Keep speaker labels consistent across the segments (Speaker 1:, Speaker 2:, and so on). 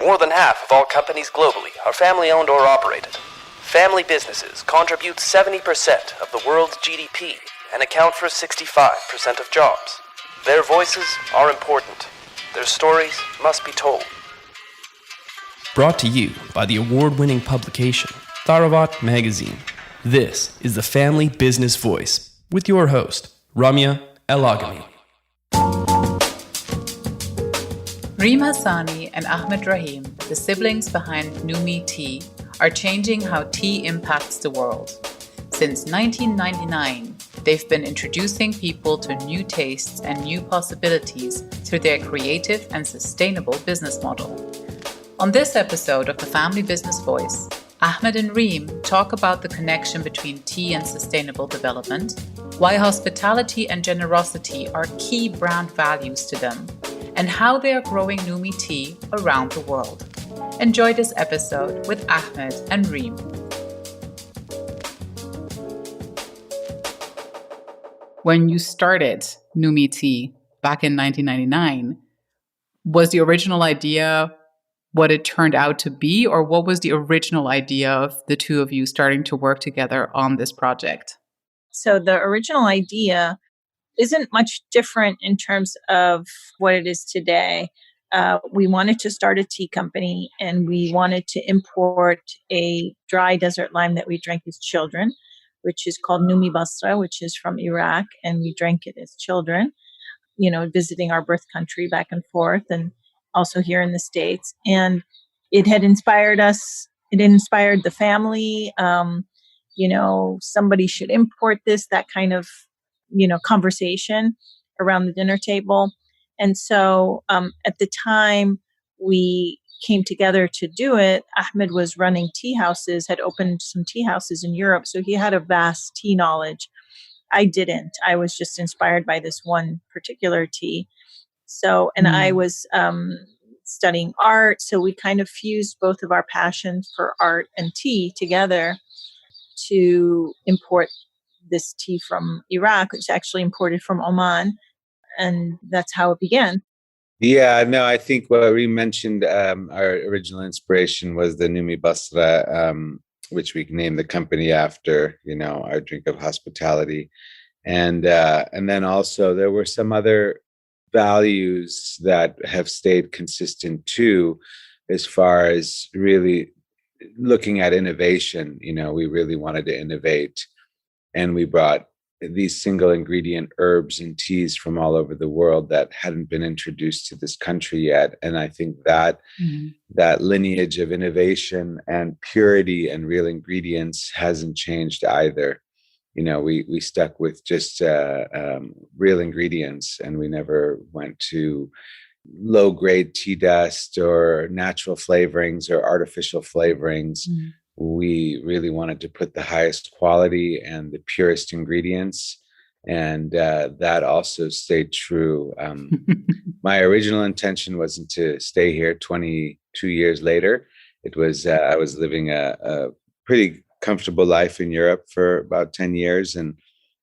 Speaker 1: More than half of all companies globally are family-owned or operated. Family businesses contribute 70% of the world's GDP and account for 65% of jobs. Their voices are important. Their stories must be told. Brought to you by the award-winning publication, Tharawat magazine. This is the Family Business Voice with your host, Ramya El-Agami.
Speaker 2: Reem Hassani and Ahmed Reem, the siblings behind Numi Tea, are changing how tea impacts the world. Since 1999, they've been introducing people to new tastes and new possibilities through their creative and sustainable business model. On this episode of the Family Business Voice, Ahmed and Reem talk about the connection between tea and sustainable development, why hospitality and generosity are key brand values to them, and how they are growing Numi Tea around the world. Enjoy this episode with Ahmed and Reem. When you started Numi Tea back in 1999, was the original idea what it turned out to be, or what was the original idea of the two of you starting to work together on this project?
Speaker 3: So the original idea isn't much different in terms of what it is today. We wanted to start a tea company, and we wanted to import a dry desert lime that we drank as children, which is called Numi Basra, which is from Iraq, and we drank it as children, visiting our birth country back and forth, and also here in the States. And it had inspired us. It inspired the family. Somebody should import this, that kind of conversation around the dinner table. And so at the time we came together to do it, Ahmed was running tea houses, had opened some tea houses in Europe. So he had a vast tea knowledge. I didn't. I was just inspired by this one particular tea. So, and I was studying art. So we kind of fused both of our passions for art and tea together to import this tea from Iraq, which actually imported from Oman. And that's how it began.
Speaker 4: Yeah, no, I think what we mentioned, our original inspiration was the Numi Basra, which we named the company after, our drink of hospitality. And then also there were some other values that have stayed consistent too, as far as really looking at innovation. We really wanted to innovate. And we brought these single ingredient herbs and teas from all over the world that hadn't been introduced to this country yet. And I think that that lineage of innovation and purity and real ingredients hasn't changed either. We stuck with just real ingredients, and we never went to low grade tea dust or natural flavorings or artificial flavorings. We really wanted to put the highest quality and the purest ingredients. And that also stayed true. My original intention wasn't to stay here 22 years later. It was, I was living a pretty comfortable life in Europe for about 10 years. And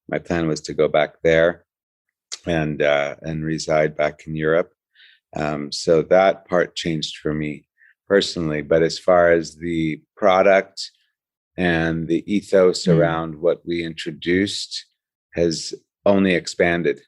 Speaker 4: my plan was to go back there and reside back in Europe. So that part changed for me personally. But as far as the product and the ethos around what we introduced has only expanded.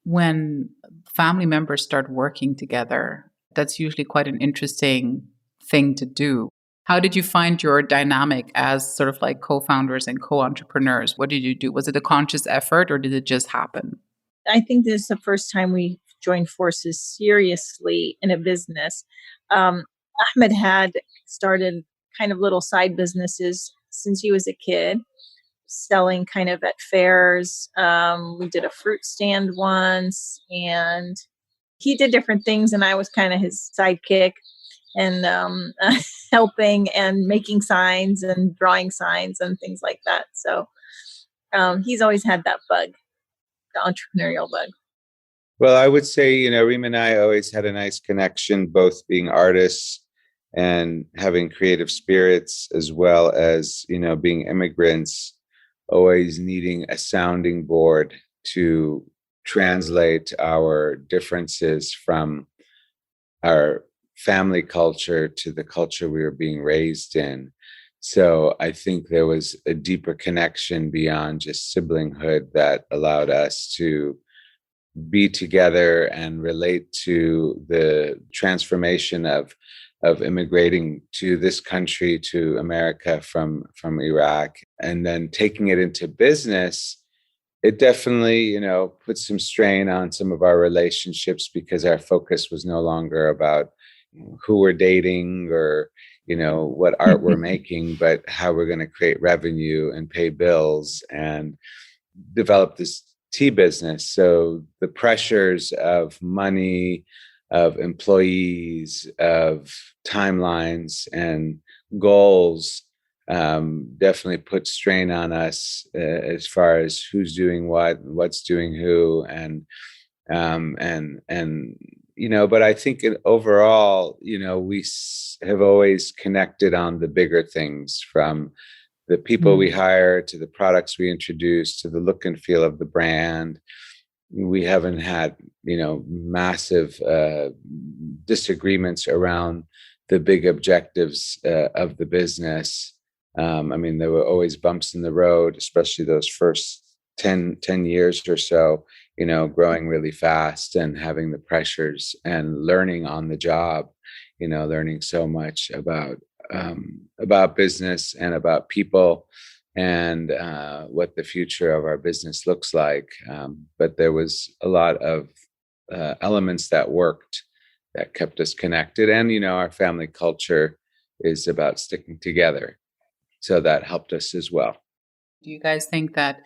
Speaker 2: When family members start working together, that's usually quite an interesting thing to do. How did you find your dynamic as sort of like co-founders and co-entrepreneurs? What did you do? Was it a conscious effort, or did it just happen?
Speaker 3: I think this is the first time we joined forces seriously in a business. Ahmed had started kind of little side businesses since he was a kid, selling kind of at fairs. We did a fruit stand once, and he did different things, and I was kind of his sidekick, and helping and making signs and drawing signs and things like that. So he's always had that bug, the entrepreneurial bug.
Speaker 4: Well, I would say, Reem and I always had a nice connection, both being artists and having creative spirits, as well as, being immigrants, always needing a sounding board to translate our differences from our family culture to the culture we were being raised in. So I think there was a deeper connection beyond just siblinghood that allowed us to be together and relate to the transformation of immigrating to this country, to America from Iraq, and then taking it into business. It definitely, put some strain on some of our relationships because our focus was no longer about who we're dating or, what art we're making, but how we're going to create revenue and pay bills and develop this tea business. So the pressures of money, of employees, of timelines and goals definitely put strain on us as far as who's doing what, what's doing who, and but I think overall, we have always connected on the bigger things, from the people we hire to the products we introduce to the look and feel of the brand. We haven't had, massive disagreements around the big objectives of the business. There were always bumps in the road, especially those first 10 years or so, growing really fast and having the pressures and learning on the job, learning so much about business and about people and what the future of our business looks like. But there was a lot of elements that worked, that kept us connected. And, our family culture is about sticking together. So that helped us as well.
Speaker 2: Do you guys think that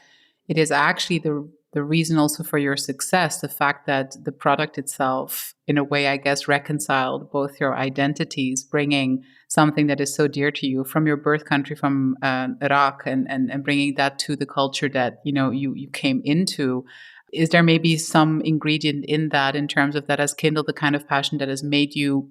Speaker 2: it is actually the reason also for your success, the fact that the product itself, in a way, I guess, reconciled both your identities, bringing something that is so dear to you from your birth country, from Iraq, and bringing that to the culture that, you came into? Is there maybe some ingredient in that, in terms of that has kindled the kind of passion that has made you,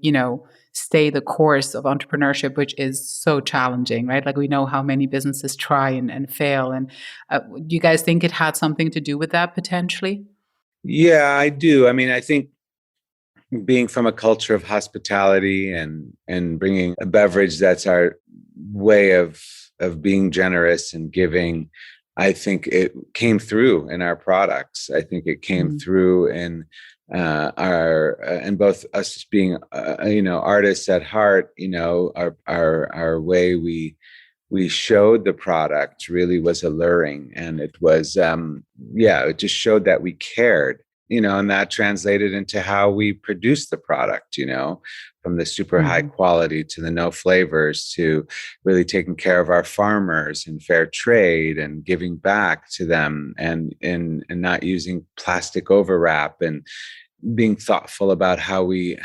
Speaker 2: stay the course of entrepreneurship, which is so challenging, right? Like, we know how many businesses try and fail. And do you guys think it had something to do with that potentially?
Speaker 4: Yeah, I do. I think being from a culture of hospitality and bringing a beverage that's our way of being generous and giving, I think it came through in our products. I think it came through in and both us being, artists at heart, our way we showed the product really was alluring, and it was, it just showed that we cared, and that translated into how we produced the product, from the super high quality to the no flavors, to really taking care of our farmers and fair trade and giving back to them, and not using plastic overwrap, and being thoughtful about how we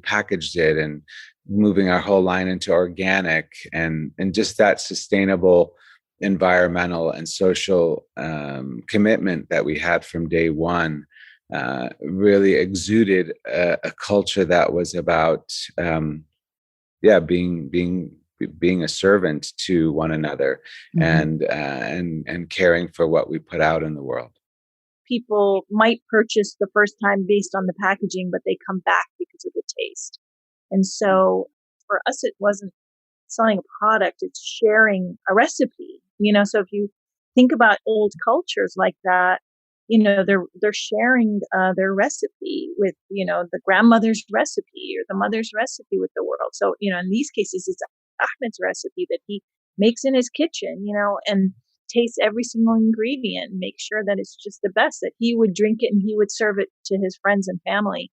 Speaker 4: packaged it, and moving our whole line into organic, and just that sustainable environmental and social commitment that we had from day one. Really exuded a culture that was about, being a servant to one another, and caring for what we put out in the world.
Speaker 3: People might purchase the first time based on the packaging, but they come back because of the taste. And so for us, it wasn't selling a product, it's sharing a recipe. So if you think about old cultures like that, they're sharing their recipe with, the grandmother's recipe or the mother's recipe with the world. So, in these cases, it's Ahmed's recipe that he makes in his kitchen, and tastes every single ingredient, make sure that it's just the best, that he would drink it and he would serve it to his friends and family.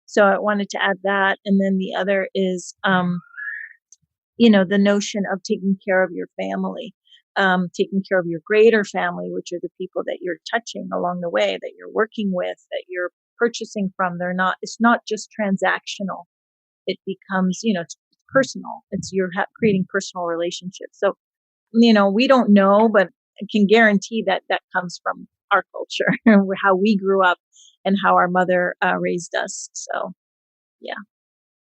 Speaker 3: So I wanted to add that. And then the other is, the notion of taking care of your family. Taking care of your greater family, which are the people that you're touching along the way, that you're working with, that you're purchasing from. It's not just transactional. It becomes, it's personal. It's you're creating personal relationships. So, we don't know, but I can guarantee that comes from our culture, how we grew up and how our mother raised us. So, yeah.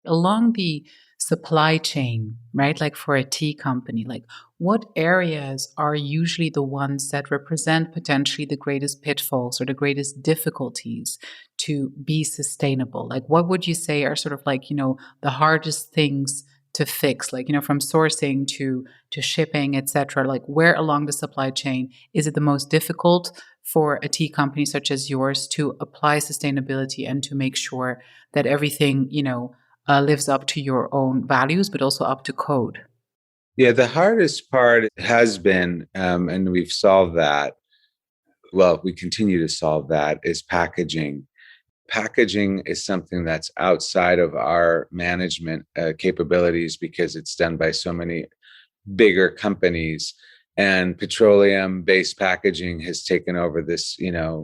Speaker 2: Along the supply chain, right? Like for a tea company, like what areas are usually the ones that represent potentially the greatest pitfalls or the greatest difficulties to be sustainable? Like, what would you say are sort of like, the hardest things to fix, like, from sourcing to shipping, etc.? Like, where along the supply chain is it the most difficult for a tea company such as yours to apply sustainability and to make sure that everything, lives up to your own values, but also up to code?
Speaker 4: Yeah, the hardest part has been, and we've solved that. Well, we continue to solve that, is packaging. Packaging is something that's outside of our management capabilities because it's done by so many bigger companies. And petroleum-based packaging has taken over this,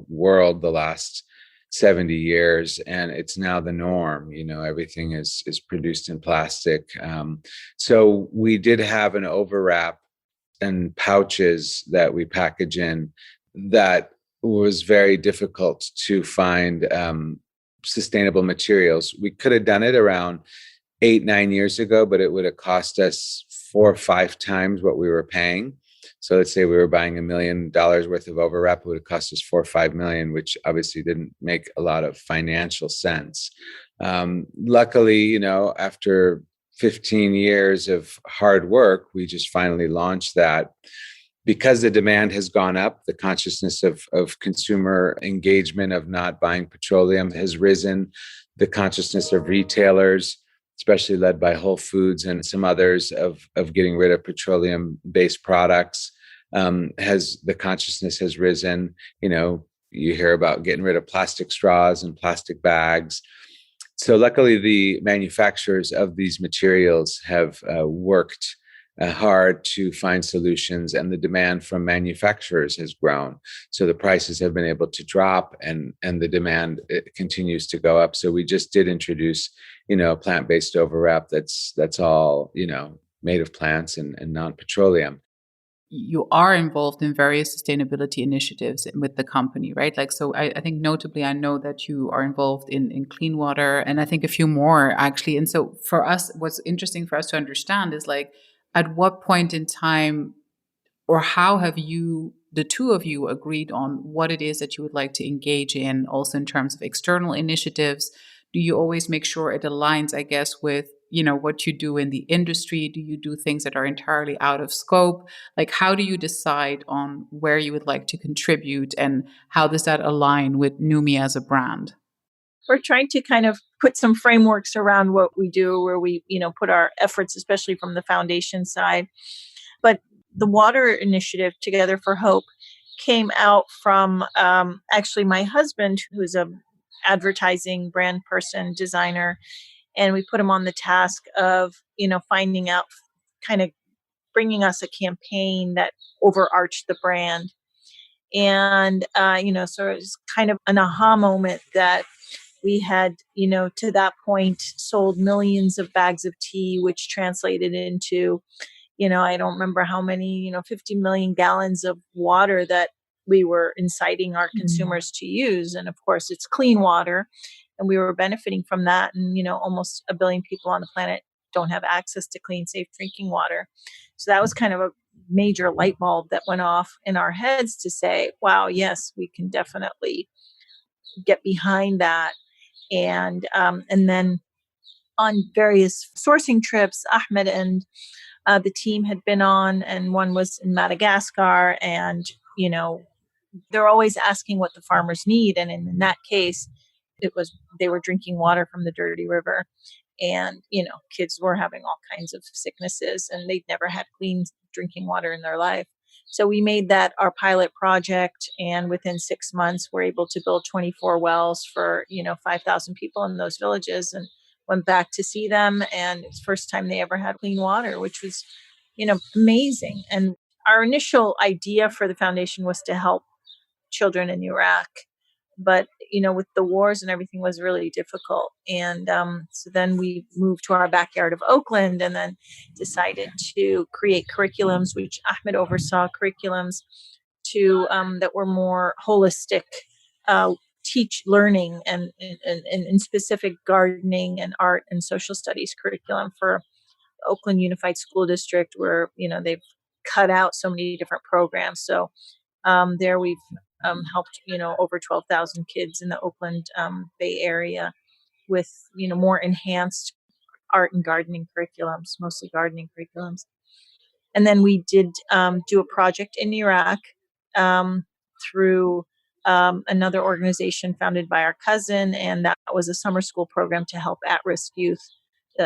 Speaker 4: world the last 70 years, and it's now the norm. Everything is produced in plastic. So we did have an overwrap and pouches that we package in that was very difficult to find sustainable materials. We could have done it around 8-9 years ago, but it would have cost us 4 or 5 times what we were paying. So let's say we were buying $1 million worth of overwrap, it would have cost us 4 or 5 million, which obviously didn't make a lot of financial sense. Luckily, after 15 years of hard work, we just finally launched that. Because the demand has gone up, the consciousness of consumer engagement of not buying petroleum has risen. The consciousness of retailers, especially led by Whole Foods and some others, of getting rid of petroleum-based products, the consciousness has risen. You hear about getting rid of plastic straws and plastic bags. So luckily, the manufacturers of these materials have worked hard to find solutions, and the demand from manufacturers has grown. So the prices have been able to drop, and the demand continues to go up. So we just did introduce, plant-based overwrap that's all, made of plants and non-petroleum.
Speaker 2: You are involved in various sustainability initiatives with the company, right? Like, so I think notably, I know that you are involved in clean water, and I think a few more actually. And so for us, what's interesting for us to understand is, like, at what point in time, or how have you, the two of you, agreed on what it is that you would like to engage in, also in terms of external initiatives? Do you always make sure it aligns, I guess, with, what you do in the industry? Do you do things that are entirely out of scope? Like, how do you decide on where you would like to contribute, and how does that align with Numi as a brand?
Speaker 3: We're trying to kind of put some frameworks around what we do, where we, put our efforts, especially from the foundation side. But the water initiative, Together for Hope, came out from actually my husband, who's a advertising brand person, designer, and we put him on the task of, finding out, kind of bringing us a campaign that overarched the brand. And, so it was kind of an aha moment that we had, to that point, sold millions of bags of tea, which translated into, I don't remember how many, 50 million gallons of water that we were inciting our consumers to use. And of course, it's clean water, and we were benefiting from that. And, almost 1 billion people on the planet don't have access to clean, safe drinking water. So that was kind of a major light bulb that went off in our heads to say, wow, yes, we can definitely get behind that. And then on various sourcing trips, Ahmed and the team had been on, and one was in Madagascar, and they're always asking what the farmers need, and in that case, they were drinking water from the dirty river, and kids were having all kinds of sicknesses, and they'd never had clean drinking water in their life. So we made that our pilot project, and within 6 months, we're able to build 24 wells for 5,000 people in those villages, and went back to see them, and it's the first time they ever had clean water, which was amazing. And our initial idea for the foundation was to help children in Iraq, but with the wars and everything, was really difficult. And so then we moved to our backyard of Oakland, and then decided to create curriculums, which Ahmed oversaw, curriculums to that were more holistic, teach learning and specific gardening and art and social studies curriculum for Oakland Unified School District, where they've cut out so many different programs. So there we've helped, over 12,000 kids in the Oakland Bay Area with, more enhanced art and gardening curriculums, mostly gardening curriculums. And then we did do a project in Iraq through another organization founded by our cousin, and that was a summer school program to help at-risk youth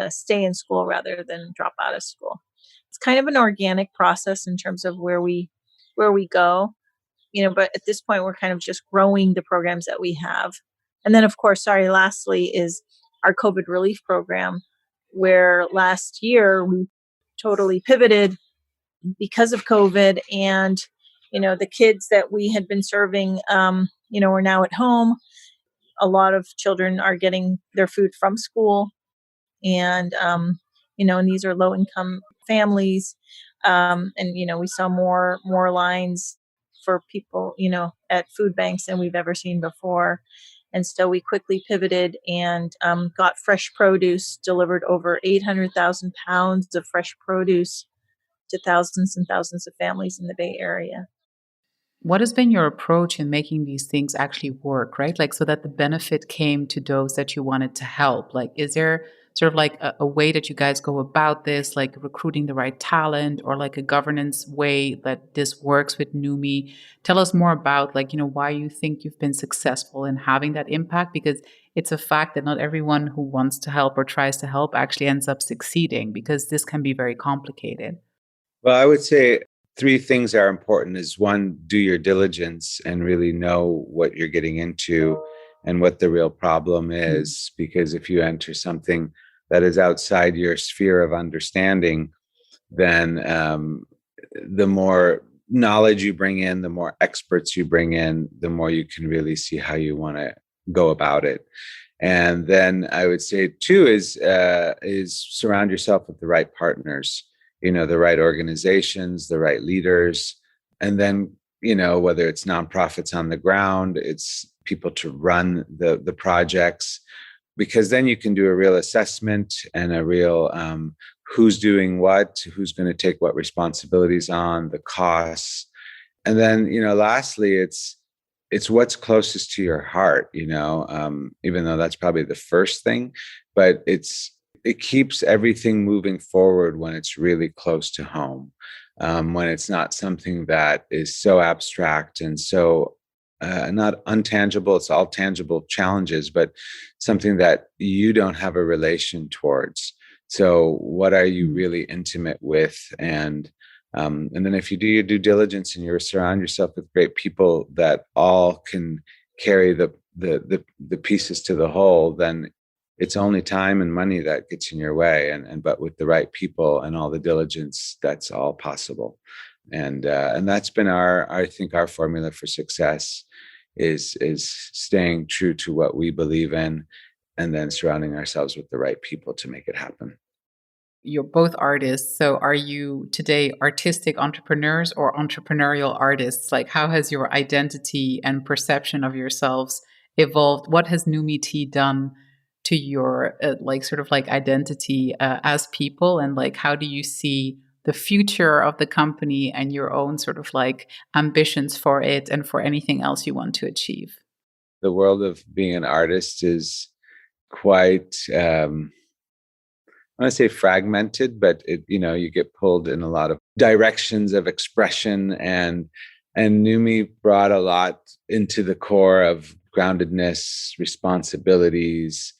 Speaker 3: stay in school rather than drop out of school. It's kind of an organic process in terms of where we go, but at this point we're kind of just growing the programs that we have. And then, of course, lastly is our COVID relief program, where last year we totally pivoted because of COVID, and the kids that we had been serving, are now at home. A lot of children are getting their food from school, and and these are low income families, and we saw more lines for people at food banks than we've ever seen before. And so we quickly pivoted and got fresh produce, delivered over 800,000 pounds of fresh produce to thousands and thousands of families in the Bay Area.
Speaker 2: What has been your approach in making these things actually work, right? Like, so that the benefit came to those that you wanted to help? Like, is there sort of like a way that you guys go about this, like recruiting the right talent, or like a governance way that this works with Numi? Tell us more about, like, why you think you've been successful in having that impact, because it's a fact that not everyone who wants to help or tries to help actually ends up succeeding, because this can be very complicated.
Speaker 4: Well, I would say three things are important. Is one, do your diligence and really know what you're getting into and what the real problem is. Because if you enter something that is outside your sphere of understanding, then the more knowledge you bring in, the more experts you bring in, the more you can really see how you want to go about it. And then I would say two is surround yourself with the right partners, the right organizations, the right leaders. And then, whether it's nonprofits on the ground, it's people to run the projects, because then you can do a real assessment and a real who's doing what, who's going to take what responsibilities on, the costs. And then, lastly, it's what's closest to your heart, even though that's probably the first thing, but it keeps everything moving forward when it's really close to home, when it's not something that is so abstract and so not untangible. It's all tangible challenges, but something that you don't have a relation towards. So what are you really intimate with? And then if you do your due diligence and you surround yourself with great people that all can carry the pieces to the whole, then it's only time and money that gets in your way. But with the right people and all the diligence, that's all possible. And that's been I think our formula for success is staying true to what we believe in, and then surrounding ourselves with the right people to make it happen.
Speaker 2: You're both artists. So are you today artistic entrepreneurs or entrepreneurial artists? Like, how has your identity and perception of yourselves evolved? What has Numi Tea done to your identity as people? And like, how do you see the future of the company and your own sort of like ambitions for it and for anything else you want to achieve?
Speaker 4: The world of being an artist is quite, I want to say fragmented, but you get pulled in a lot of directions of expression, and Numi brought a lot into the core of groundedness, responsibilities,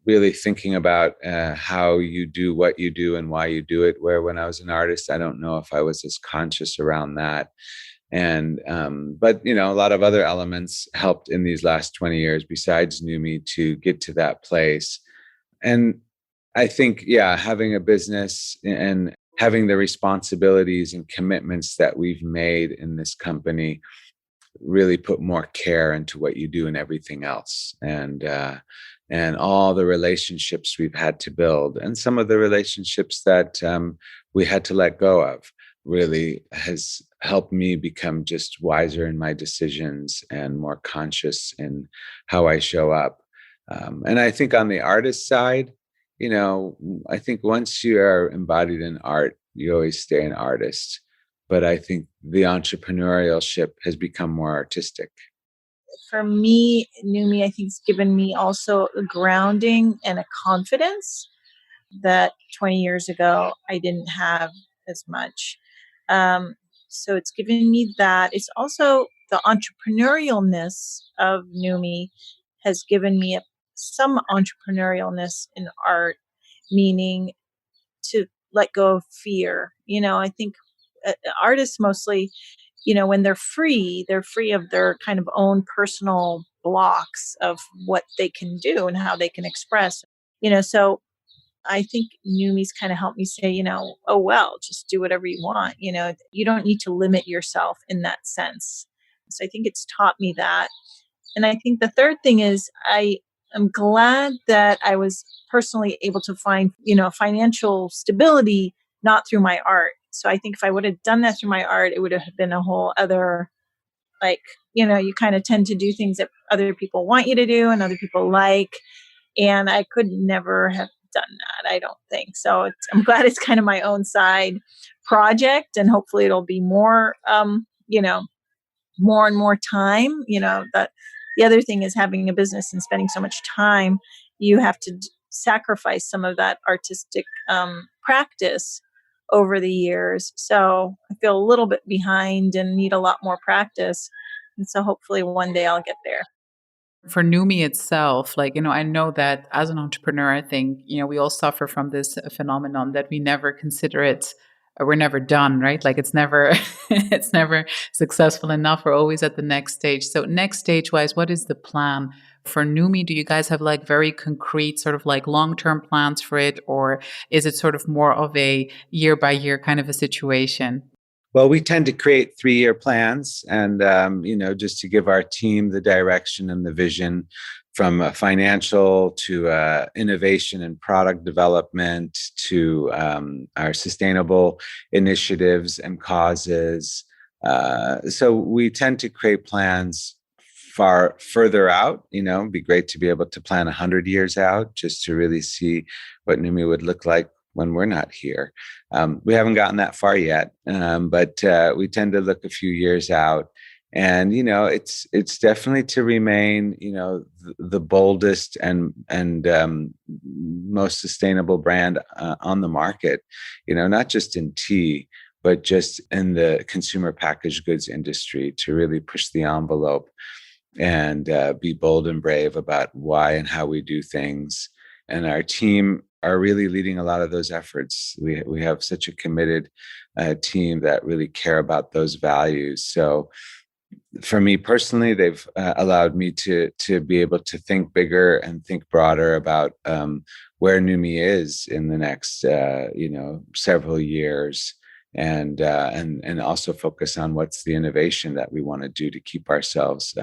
Speaker 4: really thinking about how you do what you do and why you do it. Where when I was an artist, I don't know if I was as conscious around that. And but a lot of other elements helped in these last 20 years besides Numi to get to that place. And I think, having a business and having the responsibilities and commitments that we've made in this company really put more care into what you do and everything else. And all the relationships we've had to build, and some of the relationships that we had to let go of, really has helped me become just wiser in my decisions and more conscious in how I show up. And I think on the artist side, I think once you are embodied in art, you always stay an artist. but I think the entrepreneurship has become more artistic.
Speaker 3: For me, Numi, I think, has given me also a grounding and a confidence that 20 years ago I didn't have as much. So it's given me that. It's also the entrepreneurialness of Numi has given me some entrepreneurialness in art, meaning to let go of fear. I think artists mostly, when they're free of their kind of own personal blocks of what they can do and how they can express. So I think Numi's kind of helped me say, oh, well, just do whatever you want. You don't need to limit yourself in that sense. So I think it's taught me that. And I think the third thing is I am glad that I was personally able to find, financial stability, not through my art. So I think if I would have done that through my art, it would have been a whole other, you kind of tend to do things that other people want you to do and other people like. And I could never have done that, I don't think. So I'm glad it's kind of my own side project, and hopefully it'll be more, more and more time. That the other thing is having a business and spending so much time, you have to sacrifice some of that artistic practice over the years. So I feel a little bit behind and need a lot more practice. And so hopefully one day I'll get there.
Speaker 2: For Numi itself, I know that as an entrepreneur, I think, we all suffer from this phenomenon that we never consider it, we're never done, right? It's never, it's never successful enough. We're always at the next stage. So next stage wise, what is the plan for Numi? Do you guys have very concrete sort of long-term plans for it? Or is it sort of more of a year by year kind of a situation?
Speaker 4: Well, we tend to create 3-year plans and, just to give our team the direction and the vision from financial to innovation and product development to our sustainable initiatives and causes. So we tend to create plans far further out. It'd be great to be able to plan 100 years out just to really see what Numi would look like when we're not here. We haven't gotten that far yet, but we tend to look a few years out. And, it's definitely to remain, the boldest and most sustainable brand on the market, not just in tea, but just in the consumer packaged goods industry, to really push the envelope and be bold and brave about why and how we do things. And our team are really leading a lot of those efforts. We have such a committed team that really care about those values. So for me personally, they've allowed me to be able to think bigger and think broader about where Numi is in the next several years, and also focus on what's the innovation that we want to do to keep ourselves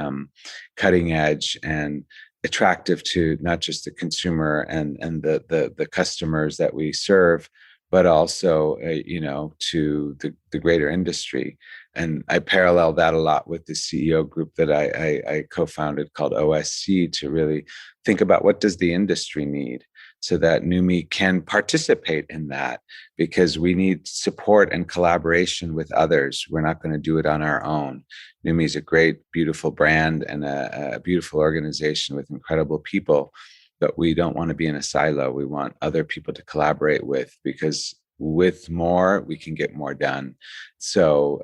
Speaker 4: cutting edge and attractive to not just the consumer and the customers that we serve, but also to the greater industry. And I parallel that a lot with the CEO group that I co-founded called OSC, to really think about what does the industry need, so that Numi can participate in that, because we need support and collaboration with others. We're not going to do it on our own. Numi is a great, beautiful brand and a beautiful organization with incredible people, but we don't want to be in a silo. We want other people to collaborate with, because with more, we can get more done. So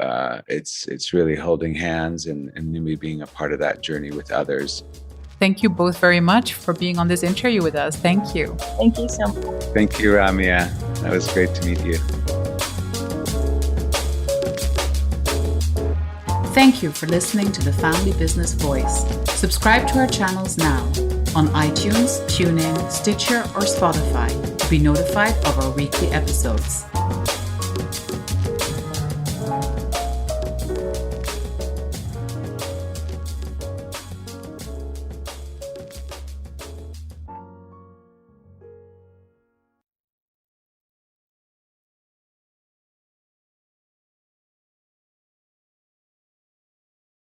Speaker 4: it's really holding hands and Numi being a part of that journey with others.
Speaker 2: Thank you both very much for being on this interview with us. Thank you.
Speaker 3: Thank you so much.
Speaker 4: Thank you, Ramia. That was great to meet you.
Speaker 2: Thank you for listening to the Family Business Voice. Subscribe to our channels now on iTunes, TuneIn, Stitcher, or Spotify to be notified of our weekly episodes.